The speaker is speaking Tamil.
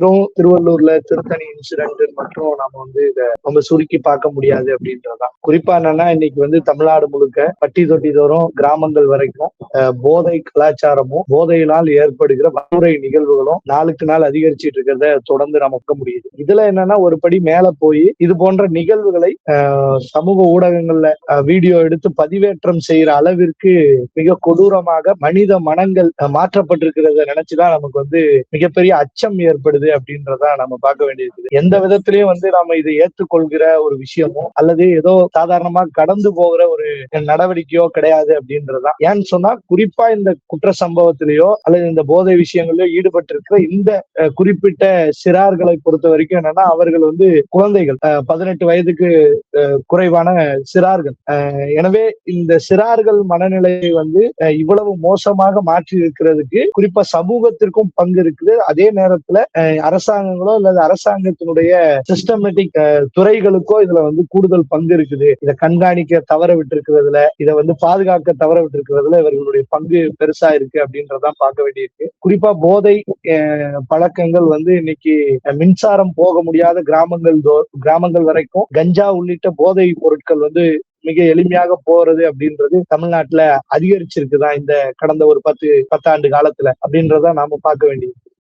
வெறும் திருவள்ளூர்ல திருத்தணி இன்சிடென்ட் மட்டும் நம்ம வந்து இதை நம்ம சுருக்கி பார்க்க முடியாது அப்படின்றதான். குறிப்பா என்னன்னா இன்னைக்கு தமிழ்நாடு முழுக்க பட்டி தொட்டி தோறும் கிராமங்கள் வரைக்கும் போதை கலாச்சாரமும் போதையினால் ஏற்படுகிற வன்முறை நிகழ்வுகளும் நாளுக்கு நாள் அதிகரிச்சுட்டு இருக்கிறத தொடர்ந்து நமக்கு முடியுது. இதுல என்னன்னா ஒரு படி மேல போய் இது போன்ற நிகழ்வுகளை சமூக ஊடகங்கள்ல வீடியோ எடுத்து பதிவேற்றம் செய்யற அளவிற்கு மிக கொடூரமாக மனித மனங்கள் மாற்றப்பட்டிருக்கிறத நினைச்சுதான் நமக்கு மிகப்பெரிய அச்சம் ஏற்படுது அப்படின்றத நம்ம பார்க்க வேண்டியது. எந்த விதத்திலயும் நாம இதை ஏற்றுக்கொள்கிற ஒரு விஷயமோ அல்லது ஏதோ சாதாரணமா கடந்து போகிற ஒரு நடவடிக்கையோ கிடையாது அப்படின்றதான். ஏன்னு சொன்னா குறிப்பா இந்த குற்ற சம்பவத்திலேயோ அல்லது இந்த போதை விஷயங்களிலோ ஈடுபட்டு இருக்கிற இந்த குறிப்பிட்ட சிறார்களை பொறுத்த வரைக்கும் என்னன்னா அவர்கள் குழந்தைகள் 18 வயதுக்கு குறைவான சிறார்கள். எனவே இந்த சிறார்கள் மனநிலை இவ்வளவு மோசமாக மாற்றி இருக்கிறதுக்கு குறிப்பா சமூகத்திற்கும் பங்கு இருக்குது. அதே நேரத்துல அரசாங்கங்களோ அல்லது அரசாங்கத்தினுடைய சிஸ்டமேட்டிக் துறைகளுக்கோ இதுல கூடுதல் பங்கு இருக்குது. இதை கண்காணிக்க தவற விட்டு இருக்கிறதுல, இதை பாதுகாக்க தவற விட்டு இருக்கிறதுல இவர்களுடைய பங்கு பெருசா இருக்கு அப்படின்றதான் பார்க்க வேண்டியிருக்கு. குறிப்பா போதை பழக்கங்கள் இன்னைக்கு மின்சாரம் போக முடியாத கிராமங்கள் வரைக்கும் கஞ்சா உள்ளிட்ட போதை பொருட்கள் மிக எளிமையாக போறது அப்படின்றது தமிழ்நாட்டுல அதிகரிச்சிருக்குதான் இந்த கடந்த ஒரு 10 ஆண்டு காலத்துல அப்படின்றத நாம பார்க்க வேண்டியது.